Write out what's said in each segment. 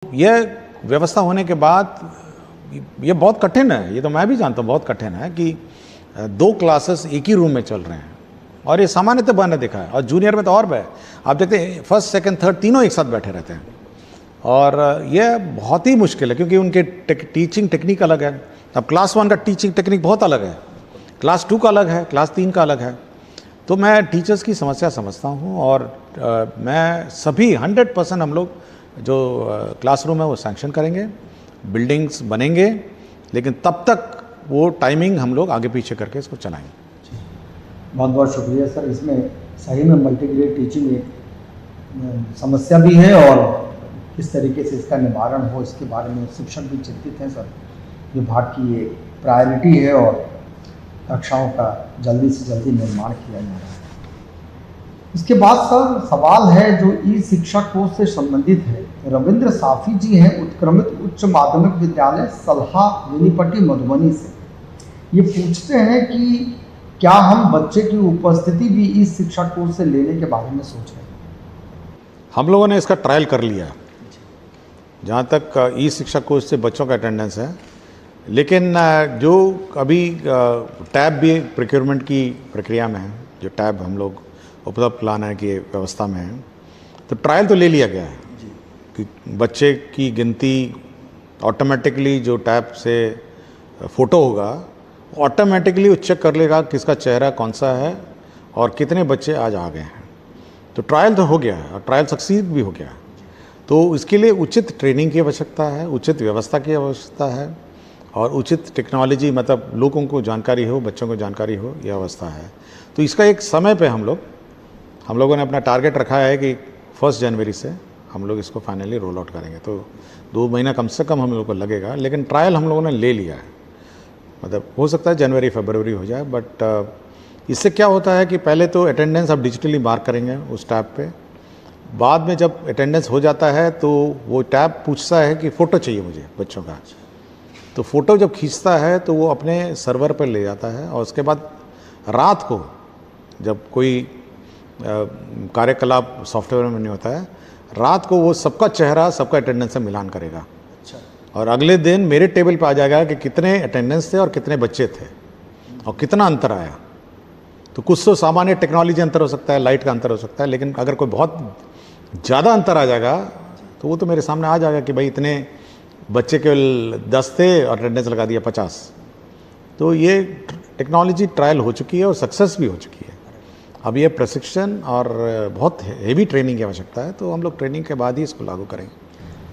यह व्यवस्था होने के बाद ये बहुत कठिन है, ये तो मैं भी जानता हूँ बहुत कठिन है कि दो क्लासेस एक ही रूम में चल रहे हैं और ये सामान्यतः मैंने देखा है। और जूनियर में तो और भी आप देखते हैं फर्स्ट सेकंड थर्ड तीनों एक साथ बैठे रहते हैं और ये बहुत ही मुश्किल है क्योंकि उनके टीचिंग टेक्निक अलग है। अब क्लास 1 का टीचिंग टेक्निक बहुत अलग है, क्लास 2 का अलग है, क्लास 3 का अलग है। तो मैं टीचर्स की समस्या समझता हूँ और मैं सभी 100% हम लोग जो क्लासरूम है वो सैंक्शन करेंगे, बिल्डिंग्स बनेंगे, लेकिन तब तक वो टाइमिंग हम लोग आगे पीछे करके इसको चलाएंगे। बहुत बहुत शुक्रिया सर। इसमें सही में मल्टीग्रेड टीचिंग एक समस्या भी है और किस तरीके से इसका निवारण हो इसके बारे में शिक्षक भी चिंतित हैं सर। विभाग की ये प्रायोरिटी है और कक्षाओं का जल्दी से जल्दी निर्माण किया जा रहा है। इसके बाद सर सवाल है जो ई शिक्षा कोर्स से संबंधित है। रविंद्र साफी जी हैं उत्क्रमित उच्च माध्यमिक विद्यालय सलहा बेनीपट्टी मधुबनी से। ये पूछते हैं कि क्या हम बच्चे की उपस्थिति भी ई शिक्षा कोर्स से लेने के बारे में सोच रहे हैं? हम लोगों ने इसका ट्रायल कर लिया जहाँ तक ई शिक्षा कोर्स से बच्चों का अटेंडेंस है, लेकिन जो अभी टैब भी प्रोक्योरमेंट की प्रक्रिया में है, जो टैब हम लोग उपलब्ध लाने की व्यवस्था में है, तो ट्रायल तो ले लिया गया है कि बच्चे की गिनती ऑटोमेटिकली जो टैब से फ़ोटो होगा ऑटोमेटिकली वो चेक कर लेगा किसका चेहरा कौन सा है और कितने बच्चे आज आ गए हैं। तो ट्रायल तो हो गया है और ट्रायल सक्सीड भी हो गया है। तो इसके लिए उचित ट्रेनिंग की आवश्यकता है, उचित व्यवस्था की आवश्यकता है और उचित टेक्नोलॉजी, मतलब लोगों को जानकारी हो, बच्चों को जानकारी हो, यह अवस्था है। तो इसका एक समय पे हम लोगों ने अपना टारगेट रखा है कि 1 जनवरी से हम लोग इसको फाइनली रोल आउट करेंगे। तो 2 महीना कम से कम हम लोग को लगेगा, लेकिन ट्रायल हम लोगों ने ले लिया है। मतलब हो सकता है जनवरी फरवरी हो जाए, बट इससे क्या होता है कि पहले तो अटेंडेंस आप डिजिटली मार्क करेंगे उस टैब पे। बाद में जब अटेंडेंस हो जाता है तो वो टैब पूछता है कि फ़ोटो चाहिए मुझे बच्चों का। तो फ़ोटो जब खींचता है तो वो अपने सर्वर पर ले जाता है और उसके बाद रात को जब कोई कार्यकलाप सॉफ्टवेयर में नहीं होता है, रात को वो सबका चेहरा सबका अटेंडेंस से मिलान करेगा। अच्छा। और अगले दिन मेरे टेबल पे आ जाएगा कि कितने अटेंडेंस थे और कितने बच्चे थे और कितना अंतर आया। तो कुछ तो सामान्य टेक्नोलॉजी अंतर हो सकता है, लाइट का अंतर हो सकता है, लेकिन अगर कोई बहुत ज़्यादा अंतर आ जाएगा तो वो तो मेरे सामने आ जाएगा कि भाई इतने बच्चे केवल 10 थे और अटेंडेंस लगा दिया 50। तो ये टेक्नोलॉजी ट्रायल हो चुकी है और सक्सेस भी हो चुकी है। अब ये प्रशिक्षण और बहुत हेवी ट्रेनिंग की आवश्यकता है, तो हम लोग ट्रेनिंग के बाद ही इसको लागू करेंगे।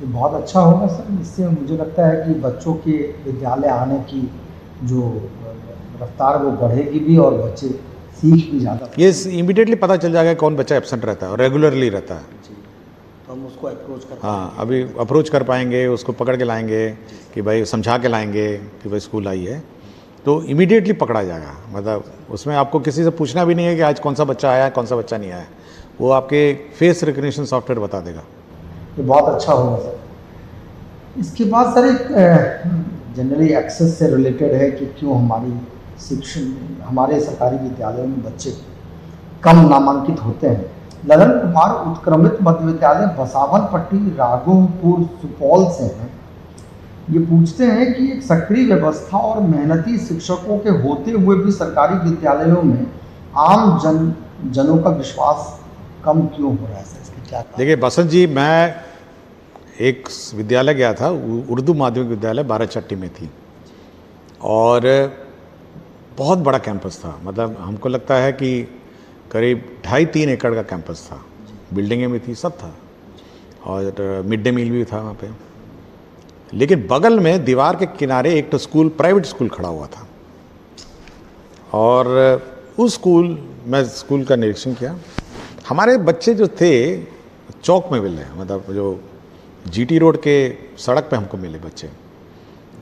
ये बहुत अच्छा होगा सर। इससे मुझे लगता है कि बच्चों के विद्यालय आने की जो रफ्तार वो बढ़ेगी भी और बच्चे सीख भी ज़्यादा। ये इमीडिएटली पता चल जाएगा कौन बच्चा एब्सेंट रहता है और रेगुलरली रहता है। तो हम उसको अप्रोच कर अभी अप्रोच कर पाएंगे, उसको पकड़ के लाएंगे कि भाई समझा के लाएंगे कि भाई स्कूल आई है, तो इमीडिएटली पकड़ा जाएगा। मतलब उसमें आपको किसी से पूछना भी नहीं है कि आज कौन सा बच्चा आया कौन सा बच्चा नहीं आया, वो आपके फेस रिकग्निशन सॉफ्टवेयर बता देगा। ये बहुत अच्छा होगा सर। इसके बाद सर एक जनरली एक्सेस से रिलेटेड है कि क्यों हमारे सरकारी विद्यालयों में बच्चे कम नामांकित होते हैं। ललन कुमार उत्क्रमित मध्य विद्यालय बसावनपट्टी राघोपुर सुपौल से हैं। ये पूछते हैं कि एक सक्रिय व्यवस्था और मेहनती शिक्षकों के होते हुए भी सरकारी विद्यालयों में आम जनों का विश्वास कम क्यों हो रहा है सर? इसकी क्या? देखिए बसंत जी, मैं एक विद्यालय गया था, उर्दू माध्यमिक विद्यालय 12चट्टी में थी और बहुत बड़ा कैंपस था। मतलब हमको लगता है कि करीब 2.5-3 एकड़ का कैंपस था, बिल्डिंगें भी थी, सब था और मिड डे मील भी था वहाँ पे। लेकिन बगल में दीवार के किनारे एक तो स्कूल, प्राइवेट स्कूल खड़ा हुआ था और उस स्कूल का निरीक्षण किया। हमारे बच्चे जो थे चौक में मिले, मतलब जो जीटी रोड के सड़क पे हमको मिले बच्चे,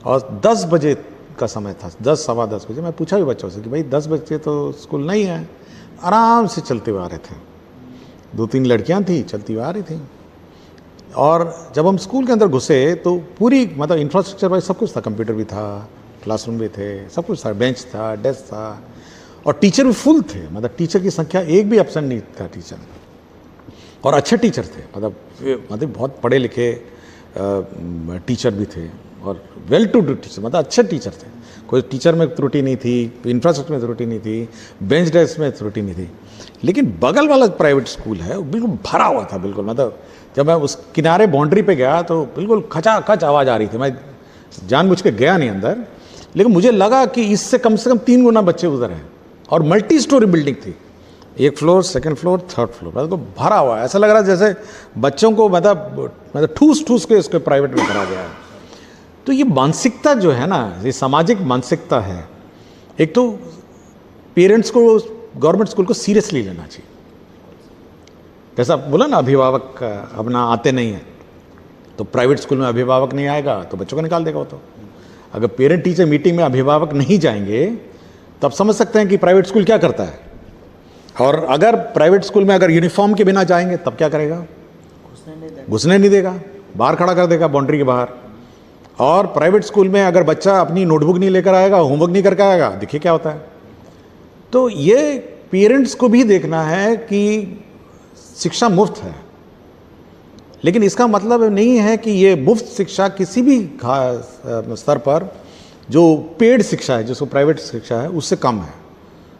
और 10 बजे का समय था, 10 सवा 10 बजे। मैं पूछा भी बच्चों से कि भाई 10 बजे तो स्कूल नहीं है। आराम से चलते हुए आ रहे थे, 2-3 लड़कियां थी चलती हुई आ रही थी। और जब हम स्कूल के अंदर घुसे तो पूरी मतलब इंफ्रास्ट्रक्चर वाइज सब कुछ था, कंप्यूटर भी था, क्लासरूम भी थे, सब कुछ था, बेंच था, डेस्क था और टीचर भी फुल थे। मतलब टीचर की संख्या एक भी एब्सेंट नहीं था टीचर, और अच्छे टीचर थे। मतलब बहुत पढ़े लिखे टीचर भी थे और वेल टू डू टीचर, मतलब अच्छे टीचर थे। कोई टीचर में त्रुटि नहीं थी, इंफ्रास्ट्रक्चर में त्रुटि नहीं थी, बेंच डेस्क में त्रुटि नहीं थी। लेकिन बगल वाला प्राइवेट स्कूल है वो बिल्कुल भरा हुआ था, बिल्कुल। मतलब जब मैं उस किनारे बाउंड्री पे गया तो बिल्कुल खचाखच आवाज़ आ रही थी। मैं जानबूझ के गया नहीं अंदर, लेकिन मुझे लगा कि इससे कम से कम 3 गुना बच्चे उधर हैं। और मल्टी स्टोरी बिल्डिंग थी, 1 floor, 2nd floor, 3rd floor, मतलब तो भरा हुआ है। ऐसा लग रहा है जैसे बच्चों को मतलब ठूस के इसको प्राइवेट में करा गया है। तो ये मानसिकता जो है ना, ये सामाजिक मानसिकता है। एक तो पेरेंट्स को गवर्नमेंट स्कूल को सीरियसली लेना चाहिए। जैसा बोला ना, अभिभावक अपना आते नहीं है, तो प्राइवेट स्कूल में अभिभावक नहीं आएगा तो बच्चों को निकाल देगा वो। तो अगर पेरेंट टीचर मीटिंग में अभिभावक नहीं जाएंगे तब समझ सकते हैं कि प्राइवेट स्कूल क्या करता है। और अगर प्राइवेट स्कूल में अगर यूनिफॉर्म के बिना जाएंगे तब क्या करेगा? घुसने नहीं देगा, बाहर खड़ा कर देगा बाउंड्री के बाहर। और प्राइवेट स्कूल में अगर बच्चा अपनी नोटबुक नहीं लेकर आएगा, होमवर्क नहीं करके आएगा, देखिए क्या होता है। तो ये पेरेंट्स को भी देखना है कि शिक्षा मुफ्त है, लेकिन इसका मतलब नहीं है कि ये मुफ्त शिक्षा किसी भी स्तर पर जो पेड शिक्षा है, जिसको प्राइवेट शिक्षा है, उससे कम है।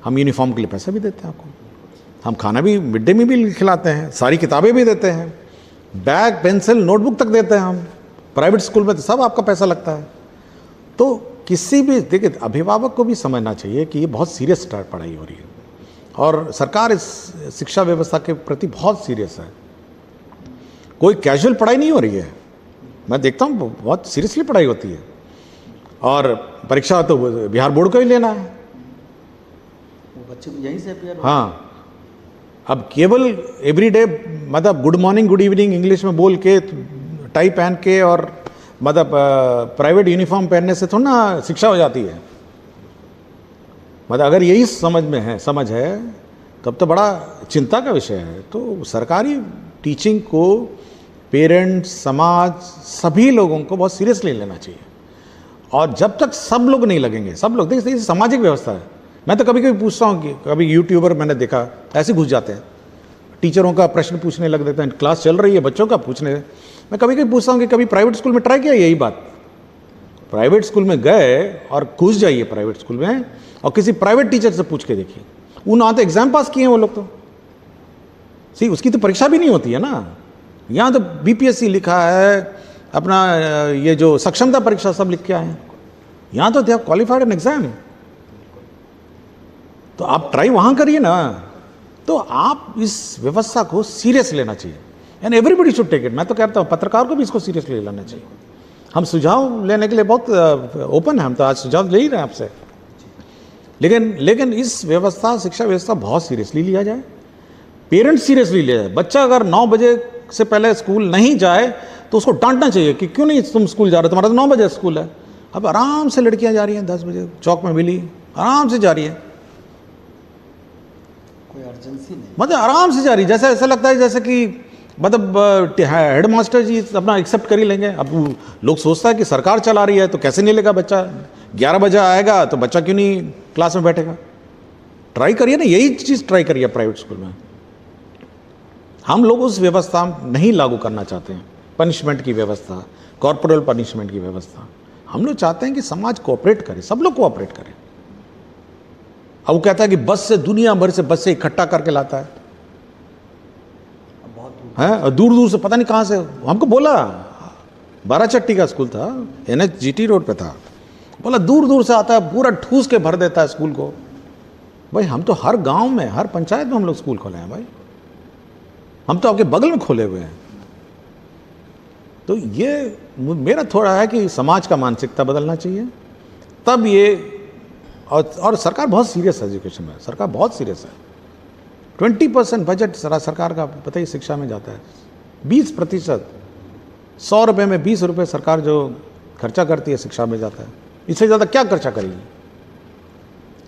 हम यूनिफॉर्म के लिए पैसा भी देते हैं आपको, हम खाना भी मिड डे मील भी खिलाते हैं, सारी किताबें भी देते हैं, बैग, पेंसिल, नोटबुक तक देते हैं हम। प्राइवेट स्कूल में तो सब आपका पैसा लगता है। तो किसी भी, देखिए, अभिभावक को भी समझना चाहिए कि ये बहुत सीरियस पढ़ाई हो रही है और सरकार इस शिक्षा व्यवस्था के प्रति बहुत सीरियस है। कोई कैजुअल पढ़ाई नहीं हो रही है, मैं देखता हूँ बहुत सीरियसली पढ़ाई होती है। और परीक्षा तो बिहार बोर्ड को ही लेना है, बच्चे यहीं से अपेयर। हाँ, अब केवल एवरीडे मतलब good morning good evening English में बोल के, टाई पहन के और मतलब प्राइवेट यूनिफॉर्म पहनने से थोड़ा ना शिक्षा हो जाती है। मतलब अगर यही समझ है तब तो बड़ा चिंता का विषय है। तो सरकारी टीचिंग को पेरेंट्स, समाज, सभी लोगों को बहुत सीरियसली लेना चाहिए। और जब तक सब लोग नहीं लगेंगे, सब लोग, देखिए सामाजिक व्यवस्था है। मैं तो कभी कभी पूछता हूँ कि कभी यूट्यूबर मैंने देखा ऐसे घुस जाते हैं, टीचरों का प्रश्न पूछने लग देते हैं, क्लास चल रही है बच्चों का पूछने। मैं कभी कभी पूछता हूँ कि कभी प्राइवेट स्कूल में ट्राई किया यही बात? प्राइवेट स्कूल में गए और घुस जाइए प्राइवेट स्कूल में और किसी प्राइवेट टीचर से पूछ के देखिए, उन्होंने तो एग्जाम पास किए हैं वो लोग। तो सी उसकी तो परीक्षा भी नहीं होती है ना। यहाँ तो बीपीएससी लिखा है, अपना ये जो सक्षमता परीक्षा सब लिख के आए हैं। यहाँ तो they have qualified an exam. तो आप ट्राई वहाँ करिए ना। तो आप इस व्यवस्था को सीरियस लेना चाहिए and everybody should take it. मैं तो कहता हूँ पत्रकार को भी इसको सीरियसली लेना चाहिए। हम सुझाव लेने के लिए बहुत ओपन है, हम तो आज सुझाव ले ही रहे हैं आपसे। लेकिन इस व्यवस्था, शिक्षा व्यवस्था बहुत सीरियसली लिया जाए, पेरेंट्स सीरियसली लिया जाए। बच्चा अगर 9 बजे से पहले स्कूल नहीं जाए तो उसको डांटना चाहिए कि क्यों नहीं तुम स्कूल जा रहे हो, तुम्हारा तो 9 बजे स्कूल है। अब आराम से लड़कियां जा रही हैं 10 बजे, चौक में मिली, आराम से जा रही है, कोई अर्जेंसी नहीं, मतलब आराम से जा रही है। जैसे ऐसा लगता है जैसे कि मतलब हेड मास्टर जी अपना एक्सेप्ट कर ही लेंगे। अब लोग सोचता है कि सरकार चला रही है तो कैसे नहीं लेगा बच्चा, 11 बजे आएगा तो बच्चा क्यों नहीं क्लास में बैठेगा। ट्राई करिए ना, यही चीज़ ट्राई करिए प्राइवेट स्कूल में। हम लोग उस व्यवस्था नहीं लागू करना चाहते हैं, पनिशमेंट की व्यवस्था, कॉर्पोरल पनिशमेंट की व्यवस्था। हम लोग चाहते हैं कि समाज कोऑपरेट करे, सब लोग कोऑपरेट करें। अब वो कहता है कि बस से, दुनिया भर से बस से इकट्ठा करके लाता है, और दूर दूर से पता नहीं कहाँ से। हमको बोला, बाराचट्टी का स्कूल था, NHGT रोड पे था, बोला दूर दूर से आता है, पूरा ठूस के भर देता है स्कूल को। भाई हम तो हर गांव में, हर पंचायत में हम लोग स्कूल खोले हैं भाई, हम तो आपके बगल में खोले हुए हैं। तो ये मेरा थोड़ा है कि समाज का मानसिकता बदलना चाहिए, तब ये। और सरकार बहुत सीरियस है एजुकेशन में, सरकार बहुत सीरियस है। 20% बजट सरकार का पता ही शिक्षा में जाता है, 20%, 100 रुपये में 20 रुपये सरकार जो खर्चा करती है शिक्षा में जाता है, इससे ज़्यादा क्या खर्चा करेगी।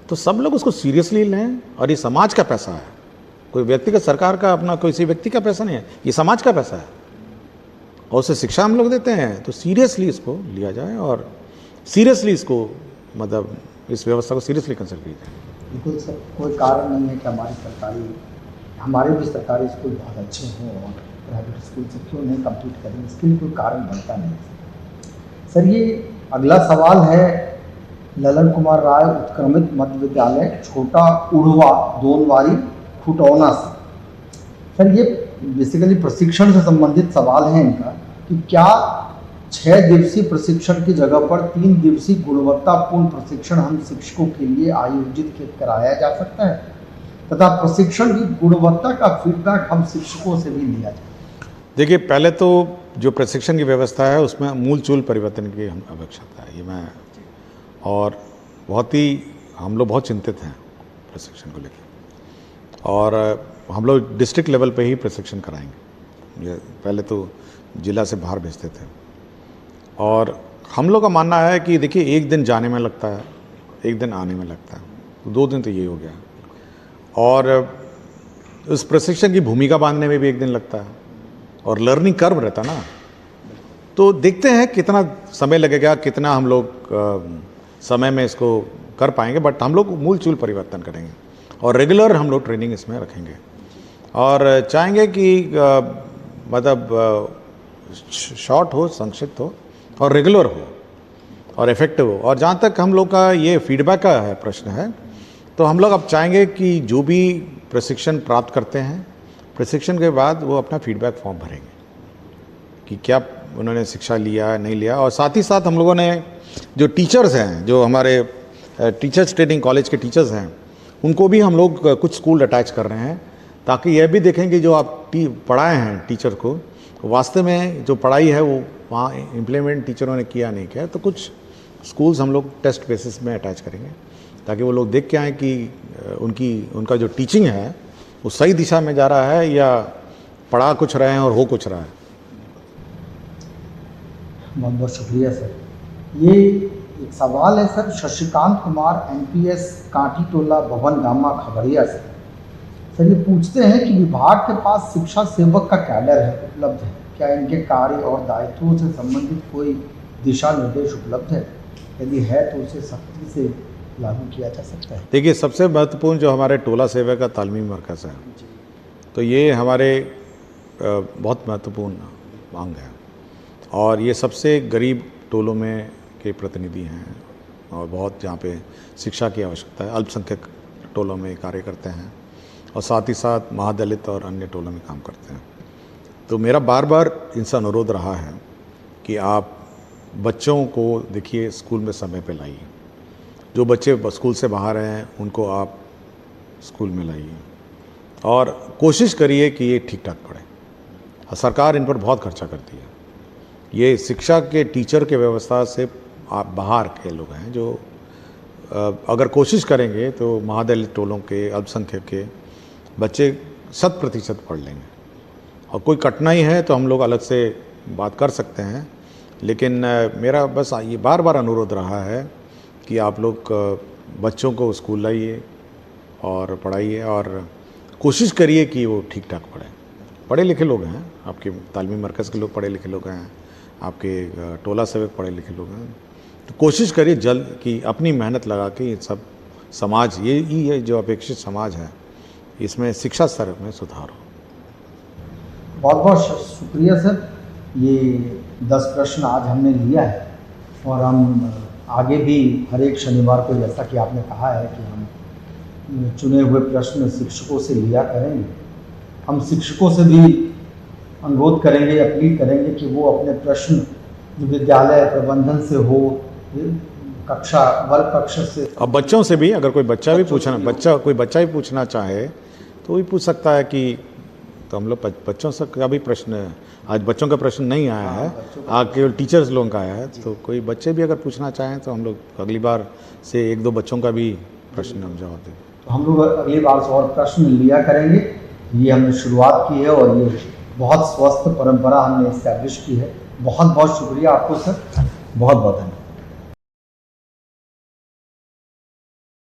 तो सब लोग उसको सीरियसली लें, और ये समाज का पैसा है, कोई व्यक्तिगत सरकार का, अपना किसी व्यक्ति का पैसा नहीं है, ये समाज का पैसा है, और उसे शिक्षा हम लोग देते हैं। तो सीरियसली इसको लिया जाए और सीरियसली इसको, मतलब इस व्यवस्था को सीरियसली कंसिडर किया जाए। बिल्कुल सर, कोई कारण नहीं है कि हमारे भी सरकारी स्कूल बहुत अच्छे हों और प्राइवेट स्कूल से क्यों नहीं कंप्लीट करें, इसके लिए कोई कारण बनता नहीं। सर ये अगला सवाल है ललन कुमार राय उत्क्रमित मध्य विद्यालय छोटा उड़वा दोनवारी खुटौना से। सर ये बेसिकली प्रशिक्षण से संबंधित सवाल है इनका कि क्या 6 दिवसीय प्रशिक्षण की जगह पर 3 दिवसीय गुणवत्तापूर्ण प्रशिक्षण हम शिक्षकों के लिए आयोजित कराया जा सकता है तथा प्रशिक्षण की गुणवत्ता का फीडबैक हम शिक्षकों से भी लिया जाए। देखिए, पहले तो जो प्रशिक्षण की व्यवस्था है उसमें मूल चूल परिवर्तन की हम आवश्यकता है, ये मैं और हम लोग बहुत चिंतित हैं प्रशिक्षण को लेकर, और हम लोग डिस्ट्रिक्ट लेवल पे ही प्रशिक्षण कराएंगे। ये पहले तो जिला से बाहर भेजते थे, और हम लोग का मानना है कि देखिए, एक दिन जाने में लगता है, एक दिन आने में लगता है, तो 2 दिन तो ये हो गया, और उस प्रशिक्षण की भूमिका बांधने में भी एक दिन लगता है, और लर्निंग कर्व रहता ना, तो देखते हैं कितना समय लगेगा, कितना हम लोग समय में इसको कर पाएंगे, बट हम लोग मूल चूल परिवर्तन करेंगे और रेगुलर हम लोग ट्रेनिंग इसमें रखेंगे, और चाहेंगे कि मतलब शॉर्ट हो, संक्षिप्त हो और रेगुलर हो और इफेक्टिव हो। और जहाँ तक हम लोग का ये फीडबैक का है प्रश्न है, तो हम लोग अब चाहेंगे कि जो भी प्रशिक्षण प्राप्त करते हैं, प्रशिक्षण के बाद वो अपना फीडबैक फॉर्म भरेंगे कि क्या उन्होंने शिक्षा लिया नहीं लिया। और साथ ही साथ हम लोगों ने जो टीचर्स हैं, जो हमारे टीचर्स ट्रेनिंग कॉलेज के टीचर्स हैं, उनको भी हम लोग कुछ स्कूल अटैच कर रहे हैं, ताकि यह भी देखें कि जो आप पढ़ाए हैं टीचर को, वास्तव में जो पढ़ाई है वो वहाँ इम्प्लीमेंट टीचरों ने किया नहीं किया। तो कुछ स्कूल्स हम लोग टेस्ट बेसिस में अटैच करेंगे, ताकि वो लोग देख के आएँ कि उनका जो टीचिंग है वो सही दिशा में जा रहा है या पढ़ा कुछ रहे हैं और हो कुछ रहा है। बहुत बहुत शुक्रिया सर। ये एक सवाल है सर शशिकांत कुमार NPS कांटी टोला भवन गामा खबरिया से। सर ये पूछते हैं कि विभाग के पास शिक्षा सेवक का कैडर है, उपलब्ध है, क्या इनके कार्य और दायित्वों से संबंधित कोई दिशा निर्देश उपलब्ध है? यदि है तो उसे सख्ती से लागू किया जा सकता है। देखिए, सबसे महत्वपूर्ण जो हमारे टोला सेवक का तालमी मरकज़ है, तो ये हमारे बहुत महत्वपूर्ण मांग है, और ये सबसे गरीब टोलों में के प्रतिनिधि हैं, और बहुत जहाँ पे शिक्षा की आवश्यकता है, अल्पसंख्यक टोलों में कार्य करते हैं, और साथ ही साथ महादलित और अन्य टोलों में काम करते हैं। तो मेरा बार बार इनसे अनुरोध रहा है कि आप बच्चों को देखिए स्कूल में समय पे लाइए, जो बच्चे स्कूल से बाहर हैं उनको आप स्कूल में लाइए, और कोशिश करिए कि ये ठीक ठाक पढ़े। और सरकार इन पर बहुत खर्चा करती है, ये शिक्षा के टीचर के व्यवस्था से आप बाहर के लोग हैं, जो अगर कोशिश करेंगे तो महादलित टोलों के, अल्पसंख्यक के बच्चे 100% पढ़ लेंगे। और कोई कठिनाई है तो हम लोग अलग से बात कर सकते हैं, लेकिन मेरा बस ये बार बार अनुरोध रहा है कि आप लोग बच्चों को स्कूल लाइए और पढ़ाइए, और कोशिश करिए कि वो ठीक ठाक पढ़ें। पढ़े लिखे लोग हैं, आपके तालीमी मरकज़ के लोग पढ़े लिखे लोग हैं, आपके टोला सेवक पढ़े लिखे लोग हैं, तो कोशिश करिए जल्द कि अपनी मेहनत लगा के ये सब समाज, ये जो अपेक्षित समाज है, इसमें शिक्षा स्तर में सुधार हो। बहुत बहुत शुक्रिया सर। ये 10 प्रश्न आज हमने लिया है, और हम आगे भी हर एक शनिवार को, जैसा कि आपने कहा है कि हम चुने हुए प्रश्न शिक्षकों से लिया करेंगे। हम शिक्षकों से भी अनुरोध करेंगे, अपील करेंगे कि वो अपने प्रश्न विद्यालय प्रबंधन से हो, कक्षा वर्ग कक्ष से, अब बच्चों से भी, अगर कोई बच्चा भी पूछना चाहे तो भी पूछ सकता है कि, तो हम लोग बच्चों से का भी प्रश्न, आज बच्चों का प्रश्न नहीं आया है, आज केवल टीचर्स लोगों का आया है, तो कोई बच्चे भी अगर पूछना चाहें तो हम लोग अगली बार से 1-2 बच्चों का भी प्रश्न हम जवाब दें। तो हम लोग अगली बार से और प्रश्न लिया करेंगे। ये हमने शुरुआत की है, और ये बहुत स्वस्थ परंपरा हमने इस्टेब्लिश की है। बहुत बहुत शुक्रिया आपको सर, बहुत बहुत धन्यवाद।